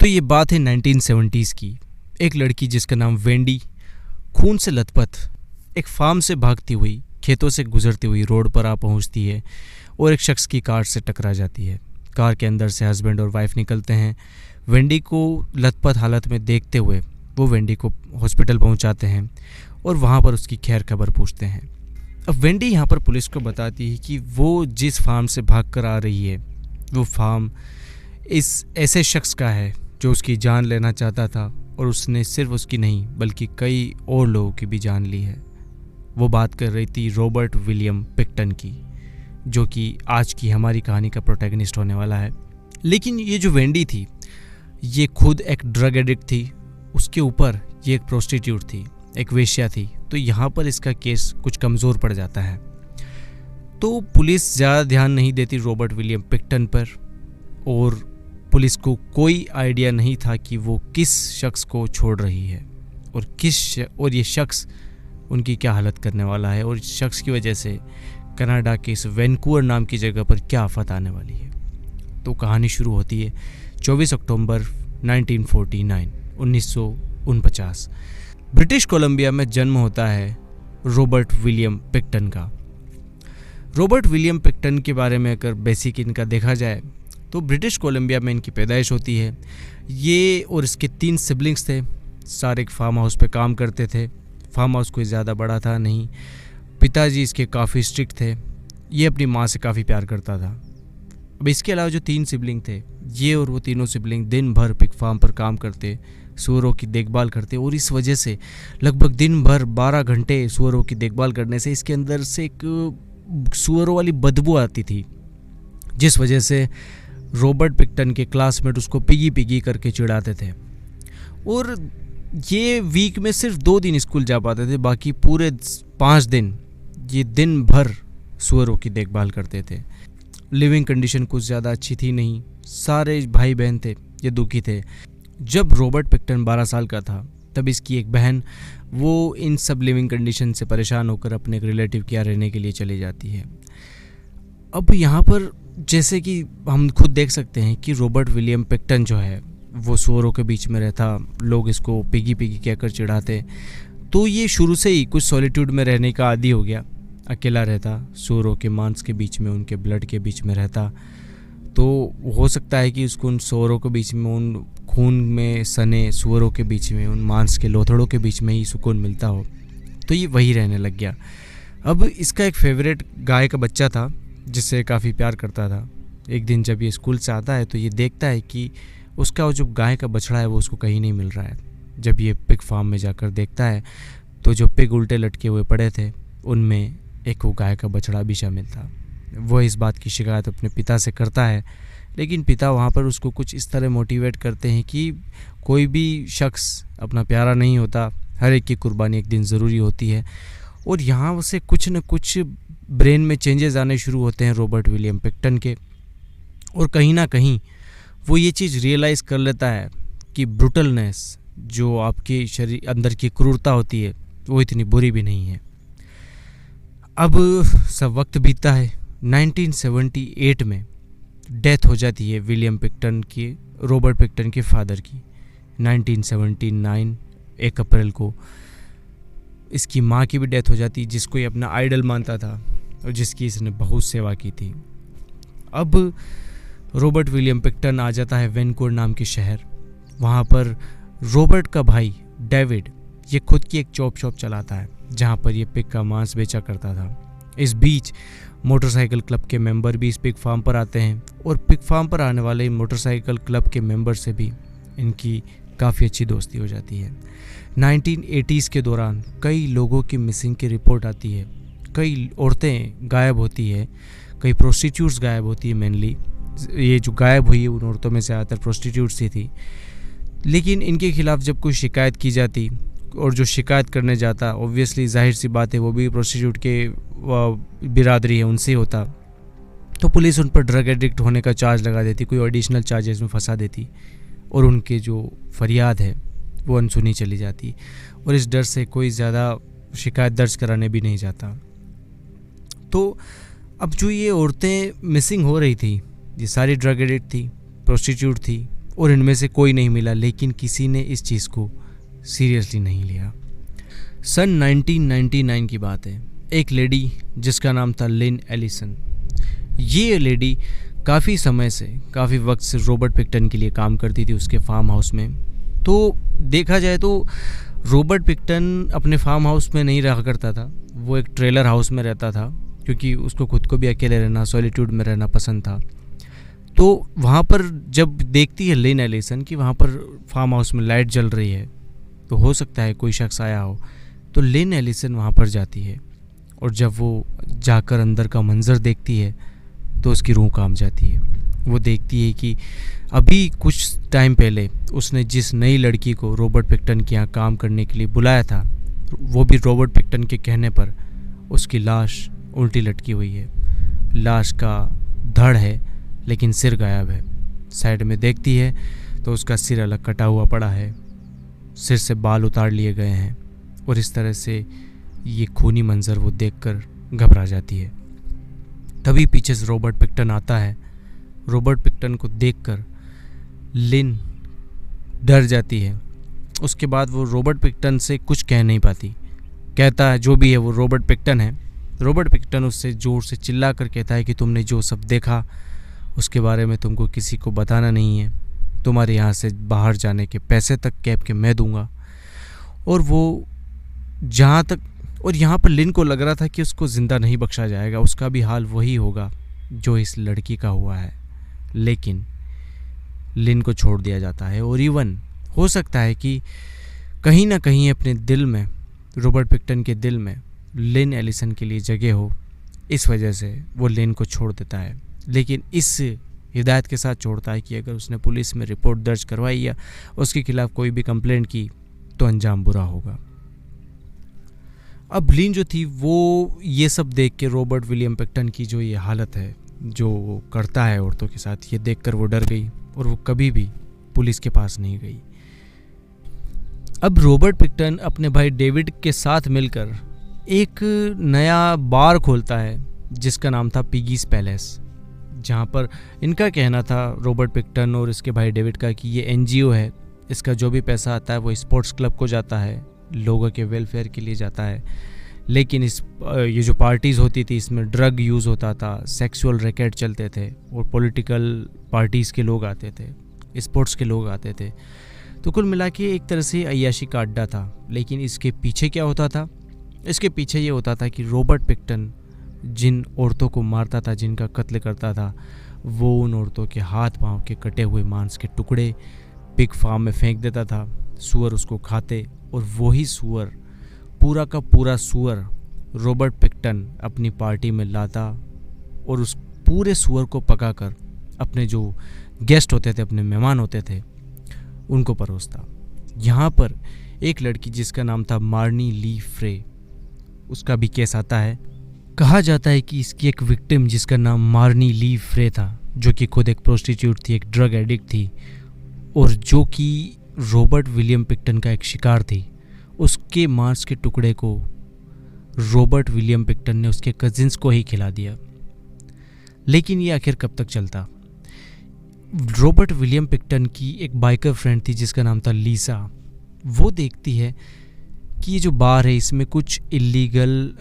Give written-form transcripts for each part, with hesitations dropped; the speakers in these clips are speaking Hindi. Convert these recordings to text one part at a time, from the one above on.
तो ये बात है 1970s की। एक लड़की जिसका नाम वेंडी खून से लथपथ एक फार्म से भागती हुई खेतों से गुजरती हुई रोड पर आ पहुंचती है और एक शख्स की कार से टकरा जाती है। कार के अंदर से हस्बैंड और वाइफ निकलते हैं। वेंडी को लथपथ हालत में देखते हुए वो वेंडी को हॉस्पिटल पहुंचाते हैं और वहां पर उसकी खैर खबर पूछते हैं। अब वेंडी यहाँ पर पुलिस को बताती है कि वो जिस फार्म से भाग कर आ रही है वो फार्म इस ऐसे शख्स का है जो उसकी जान लेना चाहता था और उसने सिर्फ उसकी नहीं बल्कि कई और लोगों की भी जान ली है। वो बात कर रही थी रॉबर्ट विलियम पिक्टन की, जो कि आज की हमारी कहानी का प्रोटैगनिस्ट होने वाला है। लेकिन ये जो वेंडी थी ये खुद एक ड्रग एडिक्ट थी, उसके ऊपर ये एक प्रोस्टिट्यूट थी, एक वेश्या थी। तो यहाँ पर इसका केस कुछ कमज़ोर पड़ जाता है। तो पुलिस ज़्यादा ध्यान नहीं देती रॉबर्ट विलियम पिक्टन पर और पुलिस को कोई आइडिया नहीं था कि वो किस शख्स को छोड़ रही है और ये शख्स उनकी क्या हालत करने वाला है और इस शख्स की वजह से कनाडा के इस वैंकूवर नाम की जगह पर क्या आफत आने वाली है। तो कहानी शुरू होती है 24 अक्टूबर 1949 ब्रिटिश कोलंबिया में जन्म होता है रॉबर्ट विलियम पिक्टन का। रॉबर्ट विलियम पिक्टन के बारे में अगर बेसिक इनका देखा जाए तो ब्रिटिश कोलंबिया में इनकी पैदाइश होती है। ये और इसके 3 सिबलिंग्स थे, सारे एक फार्म हाउस पे काम करते थे। फार्म हाउस कोई ज़्यादा बड़ा था नहीं। पिताजी इसके काफ़ी स्ट्रिक्ट थे। ये अपनी माँ से काफ़ी प्यार करता था। अब इसके अलावा जो 3 सिबलिंग थे ये और वो तीनों सिबलिंग दिन भर पिग फार्म पर काम करते, सूअरों की देखभाल करते और इस वजह से लगभग दिन भर 12 घंटे सूअरों की देखभाल करने से इसके अंदर से एक सूअरों वाली बदबू आती थी, जिस वजह से रॉबर्ट पिक्टन के क्लासमेट उसको पिगी पिगी करके चिढ़ाते थे। और ये वीक में सिर्फ 2 दिन स्कूल जा पाते थे, बाकी पूरे 5 दिन ये दिन भर सूअरों की देखभाल करते थे। लिविंग कंडीशन कुछ ज़्यादा अच्छी थी नहीं, सारे भाई बहन थे ये दुखी थे। जब रॉबर्ट पिक्टन 12 साल का था तब इसकी एक बहन वो इन सब लिविंग कंडीशन से परेशान होकर अपने एक रिलेटिव के यहाँ रहने के लिए चली जाती है। अब यहाँ पर जैसे कि हम खुद देख सकते हैं कि रॉबर्ट विलियम पिक्टन जो है वो सूअरों के बीच में रहता, लोग इसको पिगी पिगी कहकर चिढ़ाते। तो ये शुरू से ही कुछ सॉलिट्यूड में रहने का आदी हो गया, अकेला रहता, सूअरों के मांस के बीच में, उनके ब्लड के बीच में रहता। तो हो सकता है कि उसको उन सूअरों के बीच में, उन खून में सने सूअरों के बीच में, उन मांस के लोथड़ों के बीच में ही सुकून मिलता हो। तो ये वही रहने लग गया। अब इसका एक फेवरेट गाय का बच्चा था जिससे काफ़ी प्यार करता था। एक दिन जब ये स्कूल से आता है तो ये देखता है कि उसका वो जो गाय का बछड़ा है वो उसको कहीं नहीं मिल रहा है। जब ये पिग फार्म में जाकर देखता है तो जो पिग उल्टे लटके हुए पड़े थे उनमें एक वो गाय का बछड़ा भी शामिल था। वो इस बात की शिकायत अपने पिता से करता है, लेकिन पिता वहाँ पर उसको कुछ इस तरह मोटिवेट करते हैं कि कोई भी शख्स अपना प्यारा नहीं होता, हर एक की कुर्बानी एक दिन ज़रूरी होती है। और यहाँ से कुछ न कुछ ब्रेन में चेंजेस आने शुरू होते हैं रॉबर्ट विलियम पिक्टन के, और कहीं ना कहीं वो ये चीज़ रियलाइज़ कर लेता है कि ब्रूटलनेस, जो आपके शरीर अंदर की क्रूरता होती है, वो इतनी बुरी भी नहीं है। अब सब वक्त बीतता है। 1978 में डेथ हो जाती है विलियम पिक्टन की, रॉबर्ट पिक्टन के फादर की। 1979 1 अप्रैल को इसकी माँ की भी डेथ हो जाती, जिसको ये अपना आइडल मानता था और जिसकी इसने बहुत सेवा की थी। अब रॉबर्ट विलियम पिक्टन आ जाता है वैंकूवर नाम के शहर। वहाँ पर रॉबर्ट का भाई डेविड ये खुद की एक चॉप शॉप चलाता है जहाँ पर ये पिग का मांस बेचा करता था। इस बीच मोटरसाइकिल क्लब के मेंबर भी इस पिग फार्म पर आते हैं और पिग फार्म पर आने वाले मोटरसाइकिल क्लब के मेंबर से भी इनकी काफ़ी अच्छी दोस्ती हो जाती है। 1980s के दौरान कई लोगों की मिसिंग की रिपोर्ट आती है, कई औरतें गायब होती है, कई प्रोस्टिट्यूट्स गायब होती है। मेनली ये जो गायब हुई है उन औरतों में से ज़्यादातर प्रोस्टिट्यूट्स ही थी। लेकिन इनके खिलाफ जब कोई शिकायत की जाती और जो शिकायत करने जाता, ऑब्वियसली जाहिर सी बात है वो भी प्रोस्टिट्यूट के बिरादरी है, उनसे होता, तो पुलिस उन पर ड्रग एडिक्ट होने का चार्ज लगा देती, कोई एडिशनल चार्जेस में फंसा देती और उनके जो फरियाद है वो अनसुनी चली जाती और इस डर से कोई ज़्यादा शिकायत दर्ज कराने भी नहीं जाता। तो अब जो ये औरतें मिसिंग हो रही थी, ये सारी ड्रग एडिक्ट थी, प्रोस्टिट्यूट थी और इनमें से कोई नहीं मिला, लेकिन किसी ने इस चीज़ को सीरियसली नहीं लिया। सन 1999 की बात है। एक लेडी जिसका नाम था लिन एलिसन, ये लेडी काफ़ी समय से, काफ़ी वक्त से रॉबर्ट पिक्टन के लिए काम करती थी उसके फार्म हाउस में। तो देखा जाए तो रॉबर्ट पिक्टन अपने फार्म हाउस में नहीं रहा करता था, वो एक ट्रेलर हाउस में रहता था, क्योंकि उसको खुद को भी अकेले रहना, सॉलिट्यूड में रहना पसंद था। तो वहाँ पर जब देखती है लिन एलिसन कि वहाँ पर फार्म हाउस में लाइट जल रही है, तो हो सकता है कोई शख्स आया हो, तो लिन एलिसन वहाँ पर जाती है। और जब वो जाकर अंदर का मंजर देखती है तो उसकी रूह कांप जाती है। वो देखती है कि अभी कुछ टाइम पहले उसने जिस नई लड़की को रॉबर्ट पिक्टन के यहाँ काम करने के लिए बुलाया था, वो भी रॉबर्ट पिक्टन के कहने पर, उसकी लाश उल्टी लटकी हुई है। लाश का धड़ है लेकिन सिर गायब है। साइड में देखती है तो उसका सिर अलग कटा हुआ पड़ा है, सिर से बाल उतार लिए गए हैं। और इस तरह से ये खूनी मंजर वो देखकर घबरा जाती है। तभी पीछे से रॉबर्ट पिक्टन आता है। रॉबर्ट पिक्टन को देखकर लिन डर जाती है। उसके बाद वो रॉबर्ट पिक्टन से कुछ कह नहीं पाती, कहता है जो भी है वो रॉबर्ट पिक्टन है। रॉबर्ट पिक्टन उससे ज़ोर से चिल्ला कर कहता है कि तुमने जो सब देखा उसके बारे में तुमको किसी को बताना नहीं है, तुम्हारे यहाँ से बाहर जाने के पैसे तक कैब के मैं दूंगा। और वो जहाँ तक, और यहाँ पर लिन को लग रहा था कि उसको ज़िंदा नहीं बख्शा जाएगा, उसका भी हाल वही होगा जो इस लड़की का हुआ है। लेकिन लिन को छोड़ दिया जाता है। और इवन हो सकता है कि कहीं ना कहीं अपने दिल में, रॉबर्ट पिक्टन के दिल में लिन एलिसन के लिए जगह हो, इस वजह से वो लिन को छोड़ देता है। लेकिन इस हिदायत के साथ छोड़ता है कि अगर उसने पुलिस में रिपोर्ट दर्ज करवाई या उसके खिलाफ कोई भी कंप्लेंट की तो अंजाम बुरा होगा। अब लिन जो थी वो ये सब देख के, रॉबर्ट विलियम पिक्टन की जो ये हालत है जो वो करता है औरतों के साथ, ये देखकर वो डर गई और वो कभी भी पुलिस के पास नहीं गई। अब रॉबर्ट पिक्टन अपने भाई डेविड के साथ मिलकर एक नया बार खोलता है जिसका नाम था पिगीज पैलेस, जहाँ पर इनका कहना था, रॉबर्ट पिक्टन और इसके भाई डेविड का, कि ये एनजीओ है, इसका जो भी पैसा आता है वो स्पोर्ट्स क्लब को जाता है, लोगों के वेलफेयर के लिए जाता है। लेकिन ये जो पार्टीज़ होती थी इसमें ड्रग यूज़ होता था, सेक्सुअल रैकेट चलते थे और पॉलिटिकल पार्टीज़ के लोग आते थे, स्पोर्ट्स के लोग आते थे। तो कुल मिला के एक तरह से अय्याशी का अड्डा था। लेकिन इसके पीछे क्या होता था? इसके पीछे ये होता था कि रॉबर्ट पिक्टन जिन औरतों को मारता था, जिनका कत्ल करता था, वो उन औरतों के हाथ पांव के कटे हुए मांस के टुकड़े पिग फार्म में फेंक देता था। सूअर उसको खाते और वही सूअर, पूरा का पूरा सूअर रॉबर्ट पिक्टन अपनी पार्टी में लाता और उस पूरे सूअर को पकाकर अपने जो गेस्ट होते थे, अपने मेहमान होते थे, उनको परोसता। यहाँ पर एक लड़की जिसका नाम था मार्नी ली फ्रे, उसका भी केस आता है। कहा जाता है कि इसकी एक विक्टिम जिसका नाम मार्नी ली फ्रे था, जो कि खुद एक प्रोस्टिट्यूट थी, एक ड्रग एडिक्ट थी और जो कि रॉबर्ट विलियम पिक्टन का एक शिकार थी, उसके मांस के टुकड़े को रॉबर्ट विलियम पिक्टन ने उसके कजिन्स को ही खिला दिया। लेकिन ये आखिर कब तक चलता? रॉबर्ट विलियम पिक्टन की एक बाइकर फ्रेंड थी जिसका नाम था लीसा। वो देखती है कि ये जो बार है इसमें कुछ इलीगल,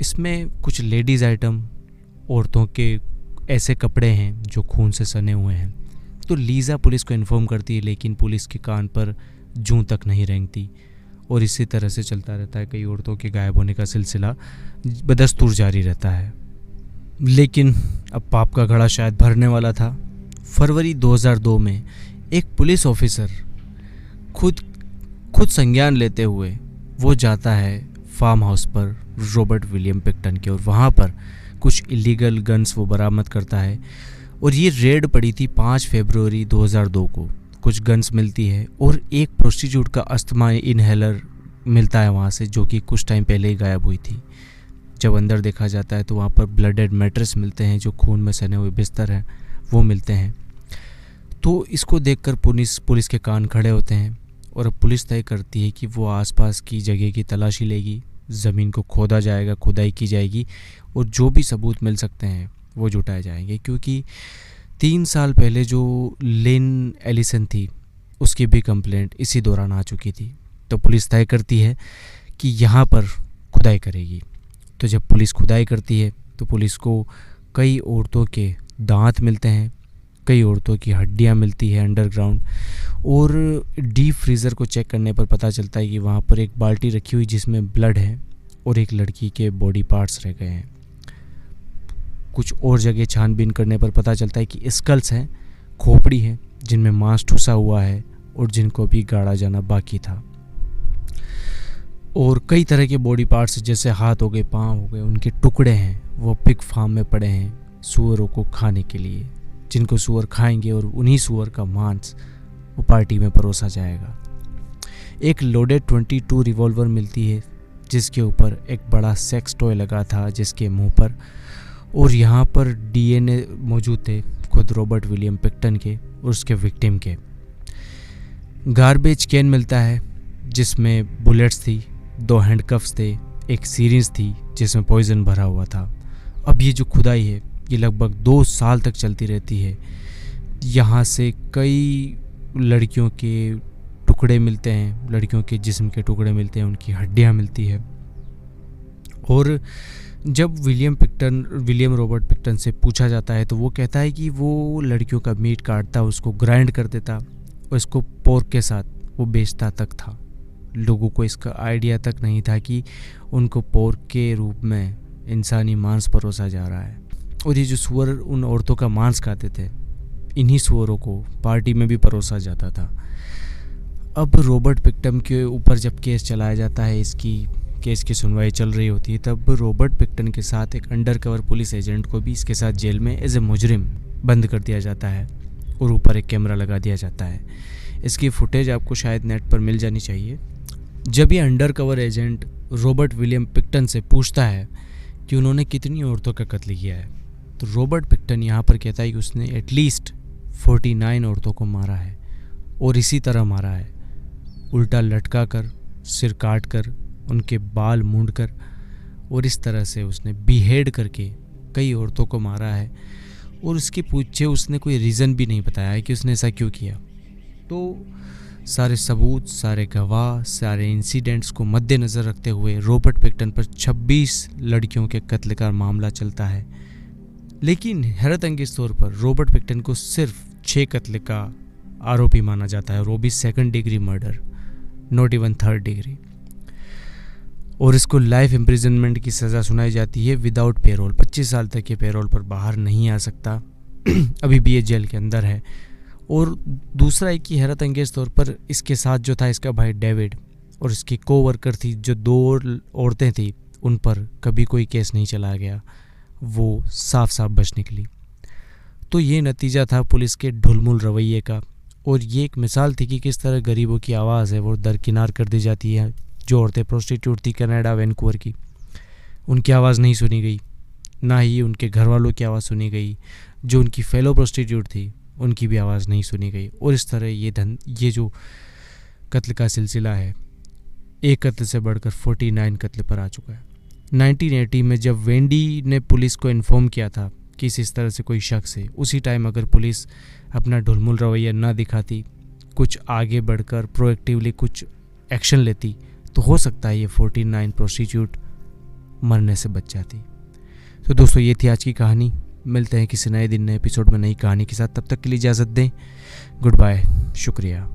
इसमें कुछ लेडीज़ आइटम, औरतों के ऐसे कपड़े हैं जो खून से सने हुए हैं। तो लीज़ा पुलिस को इन्फॉर्म करती है, लेकिन पुलिस के कान पर जूं तक नहीं रेंगती और इसी तरह से चलता रहता है। कई औरतों के गायब होने का सिलसिला बदस्तूर जारी रहता है। लेकिन अब पाप का घड़ा शायद भरने वाला था। फरवरी 2002 में एक पुलिस ऑफिसर खुद संज्ञान लेते हुए वो जाता है फार्म हाउस पर रॉबर्ट विलियम पिक्टन के, और वहाँ पर कुछ इलीगल गन्स वो बरामद करता है। और ये रेड पड़ी थी 5 फरवरी 2002 को। कुछ गन्स मिलती है और एक प्रोस्टिट्यूट का अस्थमा इनहेलर मिलता है वहाँ से, जो कि कुछ टाइम पहले ही गायब हुई थी। जब अंदर देखा जाता है तो वहाँ पर ब्लडेड मैट्रेस मिलते हैं, जो खून में सने हुए बिस्तर हैं वो मिलते हैं। तो इसको देखकर पुलिस के कान खड़े होते हैं और अब पुलिस तय करती है कि वो आसपास की जगह की तलाशी लेगी, ज़मीन को खोदा जाएगा, खुदाई की जाएगी और जो भी सबूत मिल सकते हैं वो जुटाए जाएंगे। क्योंकि 3 साल पहले जो लिन एलिसन थी उसकी भी कंप्लेंट इसी दौरान आ चुकी थी। तो पुलिस तय करती है कि यहाँ पर खुदाई करेगी। तो जब पुलिस खुदाई करती है तो पुलिस को कई औरतों के दांत मिलते हैं, कई औरतों की हड्डियाँ मिलती है अंडरग्राउंड, और डीप फ्रीज़र को चेक करने पर पता चलता है कि वहाँ पर एक बाल्टी रखी हुई जिसमें ब्लड है और एक लड़की के बॉडी पार्ट्स रह गए हैं। कुछ और जगह छानबीन करने पर पता चलता है कि स्कल्स हैं, खोपड़ी है जिनमें मांस ठुसा हुआ है और जिनको भी गाड़ा जाना बाकी था। और कई तरह के बॉडी पार्ट्स जैसे हाथ हो गए, पाँव हो गए, उनके टुकड़े हैं वो पिग फार्म में पड़े हैं सूअरों को खाने के लिए, जिनको सूअर खाएंगे और उन्हीं सूअर का मांस वो पार्टी में परोसा जाएगा। एक लोडेड 22 रिवॉल्वर मिलती है जिसके ऊपर एक बड़ा सेक्स टॉय लगा था जिसके मुंह पर, और यहाँ पर डीएनए मौजूद थे खुद रॉबर्ट विलियम पिक्टन के और उसके विक्टिम के। गार्बेज कैन मिलता है जिसमें बुलेट्स थी, 2 हैंडकफ्स थे, एक सीरीज थी जिसमें पॉइजन भरा हुआ था। अब ये जो खुदाई है ये लगभग 2 साल तक चलती रहती है। यहाँ से कई लड़कियों के टुकड़े मिलते हैं, लड़कियों के जिस्म के टुकड़े मिलते हैं, उनकी हड्डियाँ मिलती है। और जब विलियम रॉबर्ट पिक्टन से पूछा जाता है तो वो कहता है कि वो लड़कियों का मीट काटता, उसको ग्राइंड कर देता और इसको पोर्क के साथ वो बेचता तक था। लोगों को इसका आइडिया तक नहीं था कि उनको पोर्क के रूप में इंसानी मांस परोसा जा रहा है। और ये जो सूअर उन औरतों का मांस खाते थे, इन्हीं सूअरों को पार्टी में भी परोसा जाता था। अब रॉबर्ट पिक्टन के ऊपर जब केस चलाया जाता है, इसकी केस की सुनवाई चल रही होती है, तब रॉबर्ट पिक्टन के साथ एक अंडरकवर पुलिस एजेंट को भी इसके साथ जेल में एज ए मुजरिम बंद कर दिया जाता है और ऊपर एक कैमरा लगा दिया जाता है। इसकी फुटेज आपको शायद नेट पर मिल जानी चाहिए। जब ये अंडरकवर एजेंट रॉबर्ट विलियम पिक्टन से पूछता है कि उन्होंने कितनी औरतों का कत्ल किया है, तो रॉबर्ट पिक्टन यहाँ पर कहता है कि उसने एटलीस्ट 49 औरतों को मारा है, और इसी तरह मारा है, उल्टा लटका कर, सिर काट कर, उनके बाल मूंड कर, और इस तरह से उसने बिहेड करके कई औरतों को मारा है। और उसके पीछे उसने कोई रीज़न भी नहीं बताया है कि उसने ऐसा क्यों किया। तो सारे सबूत, सारे गवाह, सारे इंसिडेंट्स को मद्देनज़र रखते हुए रॉबर्ट पिक्टन पर 26 लड़कियों के कत्ल का मामला चलता है। लेकिन हैरत अंगेज तौर पर रॉबर्ट पिक्टन को सिर्फ 6 कत्ल का आरोपी माना जाता है, और वो भी 2nd degree murder, not even 3rd degree. और इसको लाइफ इम्प्रिजनमेंट की सज़ा सुनाई जाती है विदाउट पेरोल। 25 साल तक ये पेरोल पर बाहर नहीं आ सकता, अभी भी ये जेल के अंदर है। और दूसरा एक ही हैरत अंगेज तौर पर इसके साथ जो था इसका भाई डेविड और इसकी कोवर्कर थी, जो 2 औरतें थी, उन पर कभी कोई केस नहीं चलाया गया, वो साफ साफ बच निकली। तो ये नतीजा था पुलिस के ढुलमुल रवैये का, और ये एक मिसाल थी कि किस तरह गरीबों की आवाज़ है वो दरकिनार कर दी जाती है। जो औरतें प्रोस्टिट्यूट थी कनाडा वैंकूवर की, उनकी आवाज़ नहीं सुनी गई, ना ही उनके घर वालों की आवाज़ सुनी गई। जो उनकी फेलो प्रोस्टिट्यूट थी उनकी भी आवाज़ नहीं सुनी गई। और इस तरह ये जो कत्ल का सिलसिला है, एक कत्ल से बढ़कर 49 कत्ल पर आ चुका है। 1980 में जब वेंडी ने पुलिस को इन्फॉर्म किया था कि इस तरह से कोई शख्स है, उसी टाइम अगर पुलिस अपना ढुलमुल रवैया ना दिखाती, कुछ आगे बढ़कर प्रोएक्टिवली कुछ एक्शन लेती, तो हो सकता है ये 49 प्रोस्टिट्यूट मरने से बच जाती। तो दोस्तों, ये थी आज की कहानी। मिलते हैं किसी नए दिन, नए एपिसोड में नई कहानी के साथ। तब तक के लिए इजाज़त दें। गुड बाय, शुक्रिया।